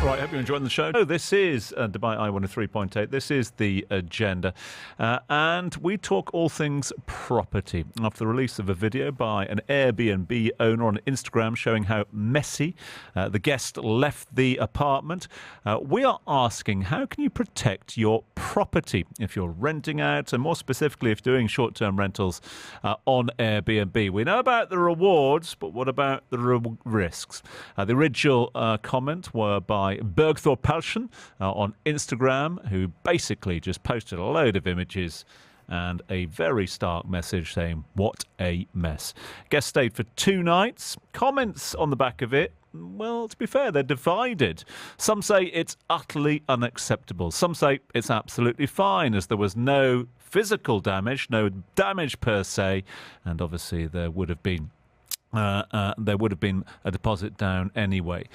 Right, hope you're enjoying the show. Oh, this is Dubai I-103.8. This is the agenda. And we talk all things property. After the release of a video by an Airbnb owner on Instagram showing how messy the guest left the apartment, we are asking, how can you protect your property if you're renting out, and more specifically, if doing short-term rentals on Airbnb? We know about the rewards, but what about the risks? The original comment were by Bergthor Palschen on Instagram, who basically just posted a load of images and a very stark message saying, what a mess. Guest stayed for 2 nights. Comments on the back of it, well, to be fair, they're divided. Some say it's utterly unacceptable. Some say it's absolutely fine, as there was no physical damage, no damage per se, and obviously there would have been a deposit down anyway.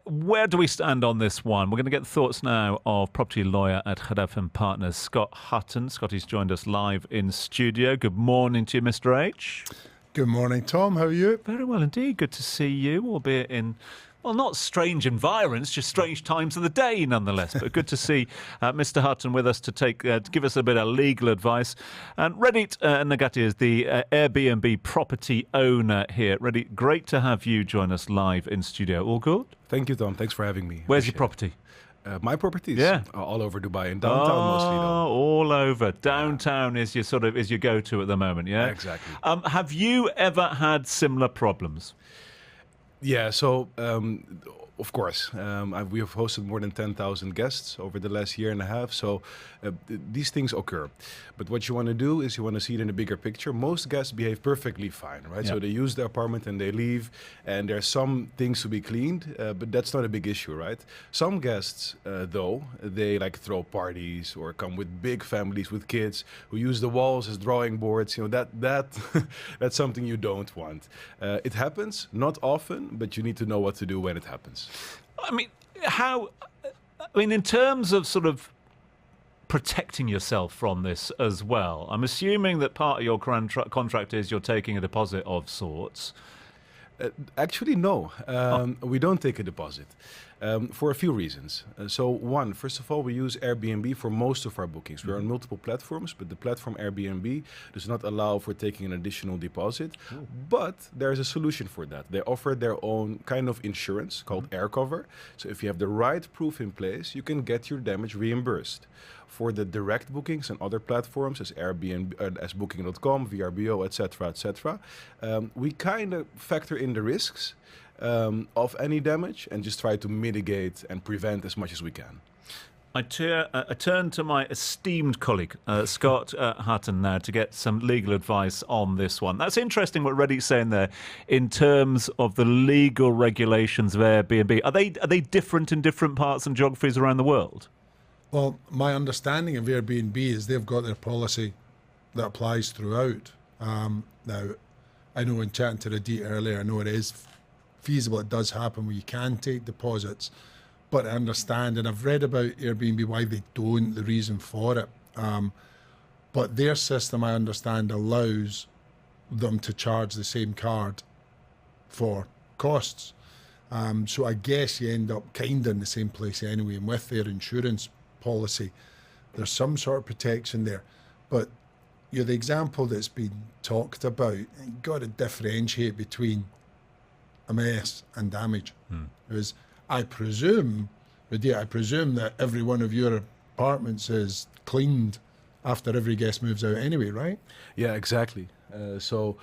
Where do we stand on this one? We're going to get the thoughts now of property lawyer at Hadaf & Partners, Scott Hottins. Scotty's joined us live in studio. Good morning to you, Mr. H. Good morning, Tom. How are you? Very well indeed. Good to see you, albeit in, well, not strange environs, just strange times of the day nonetheless. But good to see Mr. Hutton with us to give us a bit of legal advice. And Redit Nagati is the Airbnb property owner here. Redit, great to have you join us live in studio. All good? Thank you, Tom. Thanks for having me. Where's your property? My properties? Yeah. All over Dubai and downtown mostly, though. All over. Downtown is your go-to at the moment, yeah? Exactly. Have you ever had similar problems? Yeah, so of course, we have hosted more than 10,000 guests over the last year and a half, so these things occur. But what you want to do is you want to see it in a bigger picture. Most guests behave perfectly fine, right? Yeah. So they use the apartment and they leave, and there's some things to be cleaned, but that's not a big issue, right? Some guests, though, they like throw parties or come with big families with kids who use the walls as drawing boards. You know, that that's something you don't want. It happens, not often, but you need to know what to do when it happens. I mean, in terms of sort of protecting yourself from this as well, I'm assuming that part of your contract is you're taking a deposit of sorts. Actually, no. We don't take a deposit for a few reasons. So one, first of all, we use Airbnb for most of our bookings. We're on multiple platforms, but the platform Airbnb does not allow for taking an additional deposit. Ooh. But there's a solution for that. They offer their own kind of insurance called AirCover. So if you have the right proof in place, you can get your damage reimbursed. For the direct bookings and other platforms as Airbnb, as Booking.com, VRBO, etc., we kind of factor in the risks of any damage and just try to mitigate and prevent as much as we can. I turn to my esteemed colleague, Scott Hottins, now to get some legal advice on this one. That's interesting what Reddy's saying there in terms of the legal regulations of Airbnb. Are they different in different parts and geographies around the world? Well, my understanding of Airbnb is they've got their policy that applies throughout. Now, I know in chatting to Redit earlier, I know it is feasible, it does happen where you can take deposits, but I understand, and I've read about Airbnb, why they don't, the reason for it. But their system, I understand, allows them to charge the same card for costs. So I guess you end up kind of in the same place anyway, and with their insurance policy, there's some sort of protection there. But you're the example that's been talked about, you've got to differentiate between a mess and damage. Because I presume that every one of your apartments is cleaned after every guest moves out anyway, right? Yeah, exactly. So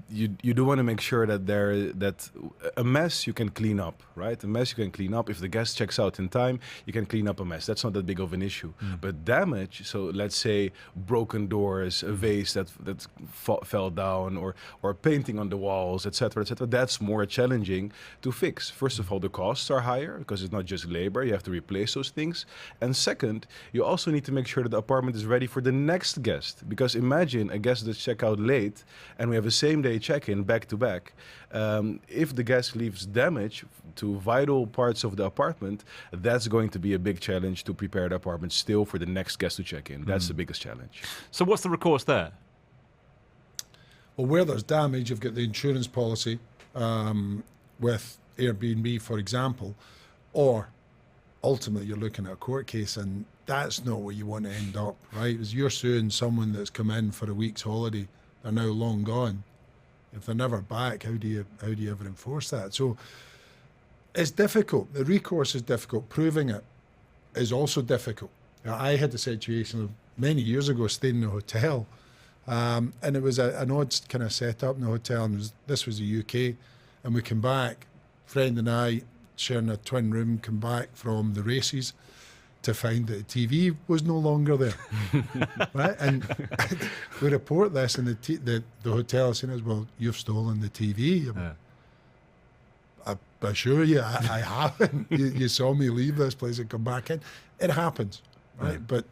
you do want to make sure that a mess you can clean up, right? A mess you can clean up. If the guest checks out in time, you can clean up a mess. That's not that big of an issue. But damage, so let's say broken doors, a vase that fell down, or painting on the walls, etc., that's more challenging to fix. First of all, the costs are higher because it's not just labor. You have to replace those things. And second, you also need to make sure that the apartment is ready for the next guest. Because imagine a guest that check out late, and we have a same-day check-in back-to-back. If the guest leaves damage to vital parts of the apartment, that's going to be a big challenge to prepare the apartment still for the next guest to check in. That's the biggest challenge. So what's the recourse there? Well, where there's damage, you've got the insurance policy with Airbnb, for example, or ultimately you're looking at a court case, and that's not where you want to end up, right? Because you're suing someone that's come in for a week's holiday, they're now long gone. If they're never back, how do you ever enforce that? So it's difficult. The recourse is difficult. Proving it is also difficult. Now, I had a situation many years ago, staying in a hotel, and it was an odd kind of setup in the hotel. And this was the UK, and we came back, friend and I, sharing a twin room, come back from the races to find that the TV was no longer there. Right? And we report this, and the hotel is saying, well, you've stolen the TV. I assure you, I haven't. You saw me leave this place and come back in. It happens, right? But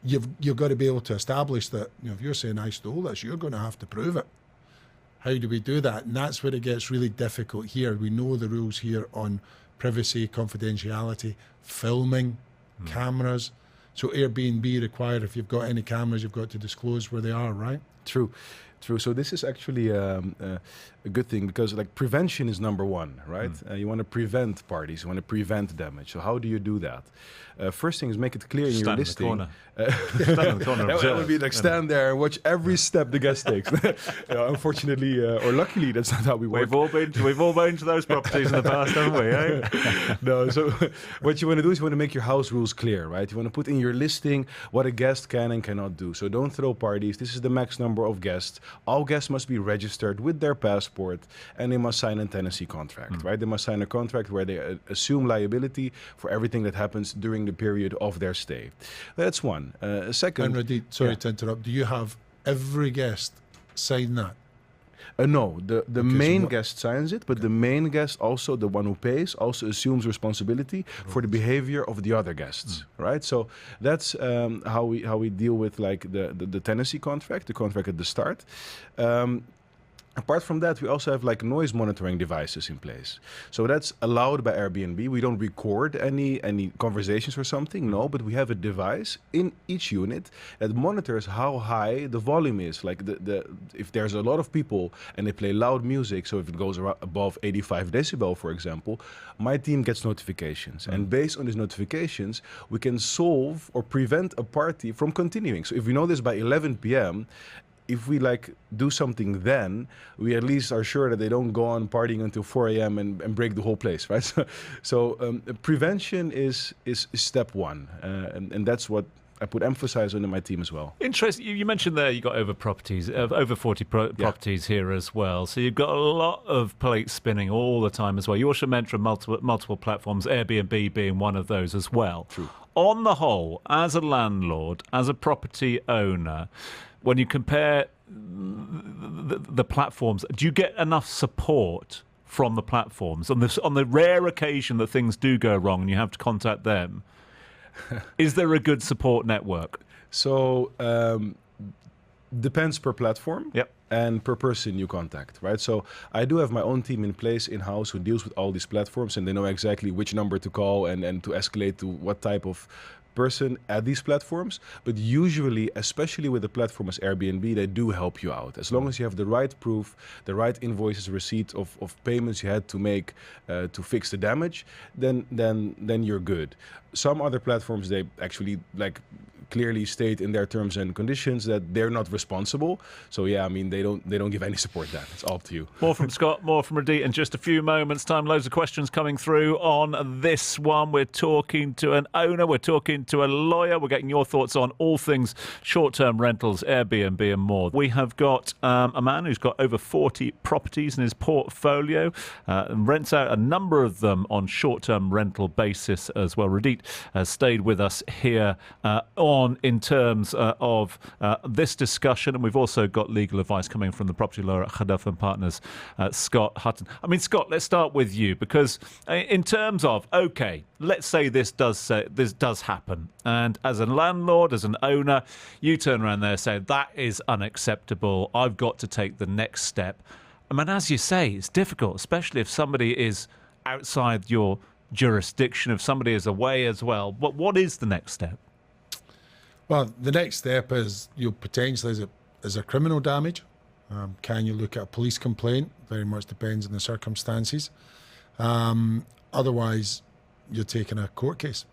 you've got to be able to establish that, if you're saying I stole this, you're going to have to prove it. How do we do that? And that's where it gets really difficult here. We know the rules here on privacy, confidentiality, filming, cameras. So Airbnb require, if you've got any cameras, you've got to disclose where they are, right? True. So this is actually a good thing, because like prevention is number one, right? You want to prevent parties, you want to prevent damage. So how do you do that? First thing is make it clear in your listing. Stand in the corner. That would be like stand there and watch every step the guest takes. Unfortunately, or luckily, that's not how we work. We've all been to those properties in the past, haven't we? Eh? No. So what you want to do is you want to make your house rules clear, right? You want to put in your listing what a guest can and cannot do. So don't throw parties. This is the max number of guests. All guests must be registered with their passport, and they must sign a tenancy contract, right? They must sign a contract where they assume liability for everything that happens during the period of their stay. That's one. Second... And Radit, sorry to interrupt, do you have every guest sign that? No, the main guest signs it, but the main guest, also the one who pays, also assumes responsibility for the behavior of the other guests, right? So that's how we deal with like the tenancy contract, the contract at the start. Apart from that, we also have like noise monitoring devices in place. So that's allowed by Airbnb. We don't record any conversations or something, no, but we have a device in each unit that monitors how high the volume is. Like if there's a lot of people and they play loud music, so if it goes above 85 decibel, for example, my team gets notifications. And based on these notifications, we can solve or prevent a party from continuing. So if we know this by 11 p.m., if we like do something then, we at least are sure that they don't go on partying until 4 a.m. and break the whole place, right? So prevention is step one, and that's what I put emphasis on in my team as well. Interesting. You mentioned there you got over 40 properties here as well. So you've got a lot of plates spinning all the time as well. You also mentioned multiple platforms, Airbnb being one of those as well. True. On the whole, as a landlord, as a property owner, when you compare the platforms, do you get enough support from the platforms on the rare occasion that things do go wrong and you have to contact them? Is there a good support network? So depends per platform. Yep. And per person you contact, right? So I do have my own team in place in-house who deals with all these platforms, and they know exactly which number to call and to escalate to what type of person at these platforms. But usually, especially with a platform as Airbnb, they do help you out. As long as you have the right proof, the right invoices, receipt of payments you had to make to fix the damage, then you're good. Some other platforms, they actually like clearly state in their terms and conditions that they're not responsible. So yeah, I mean, they don't give any support then. It's all up to you. More from Scott, more from Radit in just a few moments' time. Loads of questions coming through on this one. We're talking to an owner, we're talking to a lawyer, we're getting your thoughts on all things short-term rentals, Airbnb and more. We have got a man who's got over 40 properties in his portfolio and rents out a number of them on short-term rental basis as well. Radit has stayed with us here on in terms of this discussion, and we've also got legal advice coming from the property lawyer at Khadaf & Partners, Scott Hottins. I mean, Scott, let's start with you, because in terms of, okay, let's say this does happen, and as a landlord, as an owner, you turn around there and say, that is unacceptable, I've got to take the next step. I mean, as you say, it's difficult, especially if somebody is outside your jurisdiction, if somebody is away as well. But what is the next step? Well, the next step is potentially is a criminal damage. Can you look at a police complaint? Very much depends on the circumstances. Otherwise, you're taking a court case.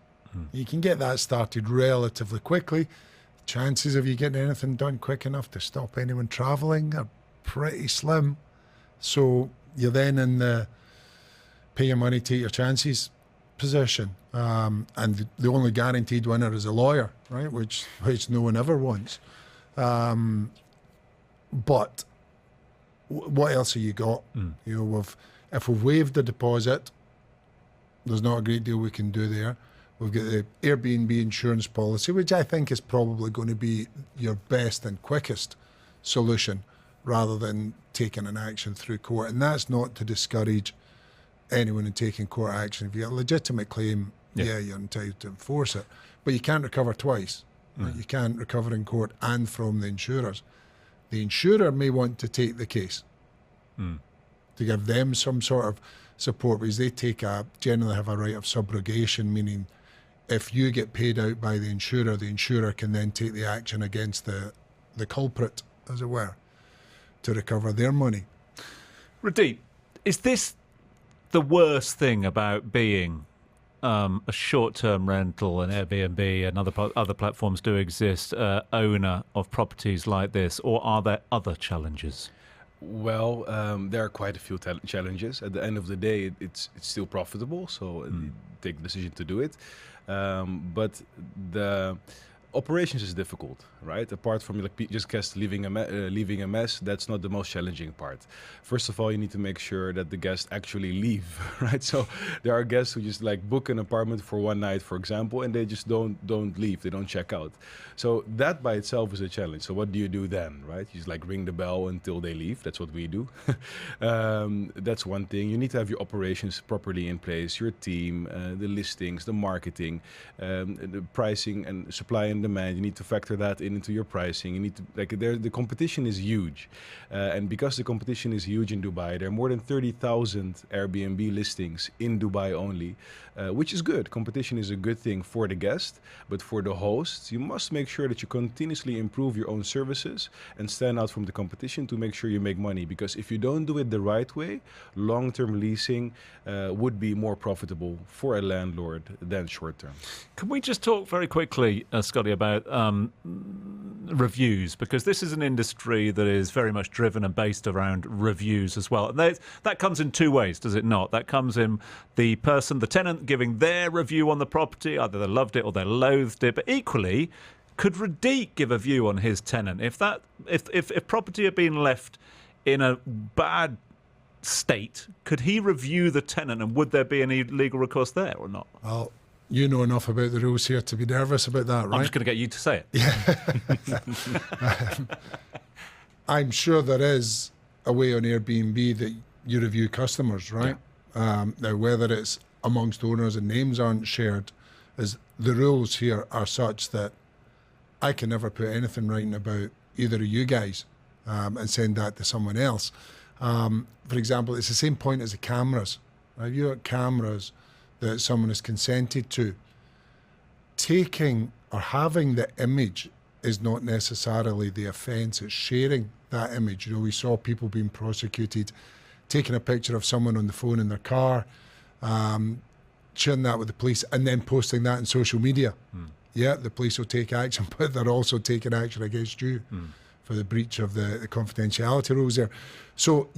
You can get that started relatively quickly. Chances of you getting anything done quick enough to stop anyone travelling are pretty slim. So you're then in the pay your money, take your chances position. And the only guaranteed winner is a lawyer, right? Which no one ever wants. But what else have you got? You know, if we've waived the deposit, there's not a great deal we can do there. We've got the Airbnb insurance policy, which I think is probably going to be your best and quickest solution rather than taking an action through court. And that's not to discourage anyone in taking court action. If you have a legitimate claim, yeah, you're entitled to enforce it. But you can't recover twice. Right? You can't recover in court and from the insurers. The insurer may want to take the case to give them some sort of support, because they generally have a right of subrogation, meaning if you get paid out by the insurer can then take the action against the culprit, as it were, to recover their money. Radeep, is this the worst thing about being a short-term rental, an Airbnb and other platforms do exist, owner of properties like this, or are there other challenges? Well, there are quite a few challenges. At the end of the day, it's still profitable, so you take the decision to do it. But the operations is difficult, right? Apart from just guests leaving a mess, that's not the most challenging part. First of all, you need to make sure that the guests actually leave, right? So there are guests who just like book an apartment for one night, for example, and they just don't leave, they don't check out. So that by itself is a challenge. So what do you do then, right? You just like ring the bell until they leave. That's what we do. That's one thing. You need to have your operations properly in place, your team, the listings, the marketing, the pricing and supply and demand. You need to factor that into your pricing. You need to the competition is huge, and because the competition is huge in Dubai, there are more than 30,000 Airbnb listings in Dubai only, which is good. Competition is a good thing for the guest, but for the hosts, you must make sure that you continuously improve your own services and stand out from the competition to make sure you make money. Because if you don't do it the right way, long-term leasing would be more profitable for a landlord than short-term. Can we just talk very quickly, Scotty, about reviews? Because this is an industry that is very much driven and based around reviews as well. And that comes in two ways, does it not? That comes in the tenant giving their review on the property, either they loved it or they loathed it. But equally, could Radeep give a view on his tenant? If property had been left in a bad state, could he review the tenant, and would there be any legal recourse there or not? Well, you know enough about the rules here to be nervous about that, right? I'm just going to get you to say it. Yeah. I'm sure there is a way on Airbnb that you review customers, right? Yeah. Now, whether it's amongst owners and names aren't shared, is the rules here are such that I can never put anything writing about either of you guys and send that to someone else. For example, it's the same point as the cameras. Right? You got cameras that someone has consented to. Taking or having the image is not necessarily the offence, it's sharing that image. You know, we saw people being prosecuted, taking a picture of someone on the phone in their car, sharing that with the police, and then posting that on social media. Yeah, the police will take action, but they're also taking action against you for the breach of the confidentiality rules there. So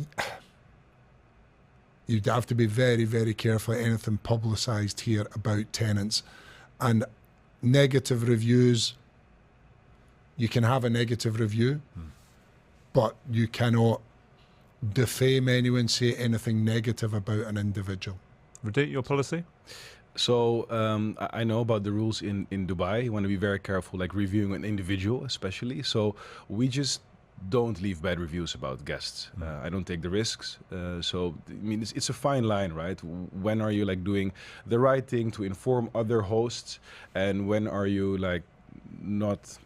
you'd have to be very, very careful at anything publicised here about tenants. And negative reviews, you can have a negative review, but you cannot defame anyone, say anything negative about an individual. Radeep, your policy? So I know about the rules in Dubai. You want to be very careful, like reviewing an individual especially. So we just don't leave bad reviews about guests. I don't take the risks. So I mean, it's a fine line, right? When are you like doing the right thing to inform other hosts, and when are you like not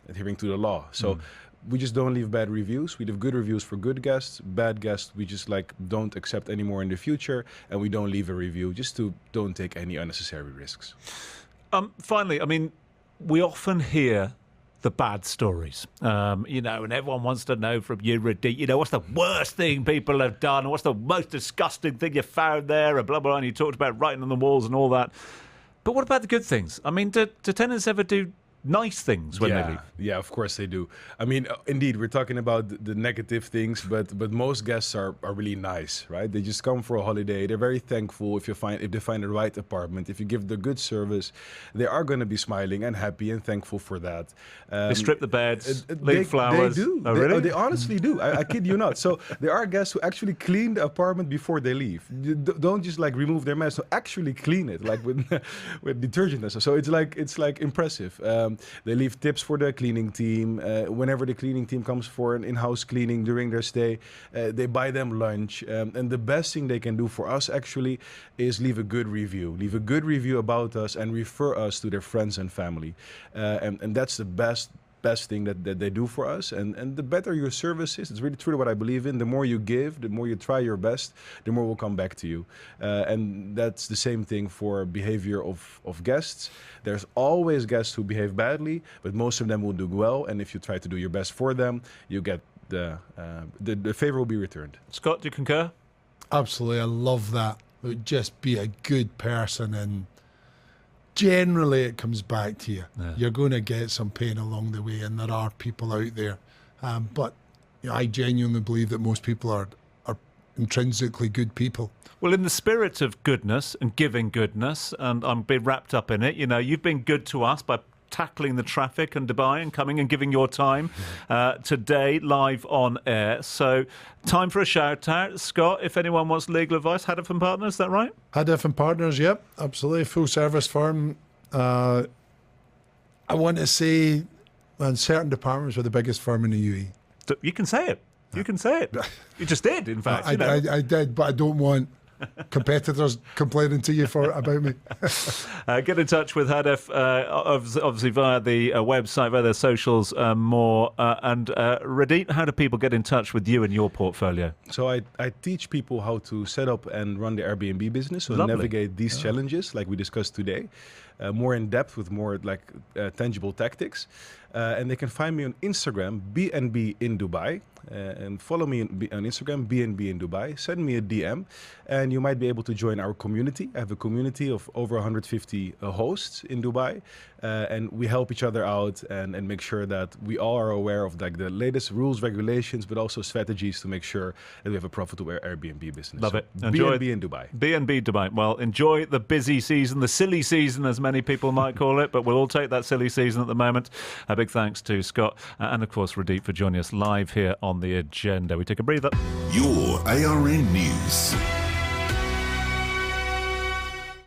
adhering to the law? So we just don't leave bad reviews. We leave good reviews for good guests. Bad guests, we just like don't accept anymore in the future, and we don't leave a review just to don't take any unnecessary risks. Finally, I mean, we often hear the bad stories, and everyone wants to know from you, Radit, what's the worst thing people have done? What's the most disgusting thing you found there? And blah, blah, blah. And you talked about writing on the walls and all that. But what about the good things? I mean, do tenants ever do nice things when they leave? Yeah, of course they do. I mean, indeed, we're talking about the negative things, but most guests are really nice, right? They just come for a holiday. They're very thankful if they find the right apartment. If you give the good service, they are going to be smiling and happy and thankful for that. They strip the beds, leave flowers. They do. Oh, really? They honestly do. I kid you not. So there are guests who actually clean the apartment before they leave. Don't just like remove their mess. So actually clean it, like with with detergent and stuff. So it's like impressive. They leave tips for the cleaning team. Whenever the cleaning team comes for an in-house cleaning during their stay, they buy them lunch. And the best thing they can do for us actually is leave a good review. Leave a good review about us and refer us to their friends and family. And that's the best thing that they do for us. And the better your service is, it's really true to what I believe in. The more you give, the more you try your best, the more will come back to you. And that's the same thing for behavior of guests. There's always guests who behave badly, but most of them will do well. And if you try to do your best for them, you get the favor will be returned. Scott, do you concur? Absolutely, I love that. Just be a good person, and generally it comes back to you. Yeah. You're going to get some pain along the way, and there are people out there. But I genuinely believe that most people are intrinsically good people. Well, in the spirit of goodness and giving goodness, and I'm being wrapped up in it, you've been good to us by tackling the traffic in Dubai and coming and giving your time today live on air. So time for a shout out. Scott, if anyone wants legal advice, Hadif and Partners, is that right? Hadif and Partners, yep, absolutely. Full service firm. I want to say, in certain departments, we're the biggest firm in the UAE. You can say it. You can say it. You just did, in fact. I did, but I don't want competitors complaining to you about me. Get in touch with Hadif, obviously via the website, via their socials more. And Radit, how do people get in touch with you and your portfolio? So I teach people how to set up and run the Airbnb business, so navigate these challenges like we discussed today, more in depth with more tangible tactics. And they can find me on Instagram, BNB in Dubai. And follow me on Instagram, BNB in Dubai. Send me a DM, and you might be able to join our community. I have a community of over 150 hosts in Dubai, and we help each other out and make sure that we all are aware of the latest rules, regulations, but also strategies to make sure that we have a profitable Airbnb business. Love it. Enjoy BNB in Dubai. BNB Dubai. Well, enjoy the busy season, the silly season, as many people might call it, but we'll all take that silly season at the moment. A big thanks to Scott and, of course, Radit for joining us live here on The Agenda. We take a breather. Your ARN News.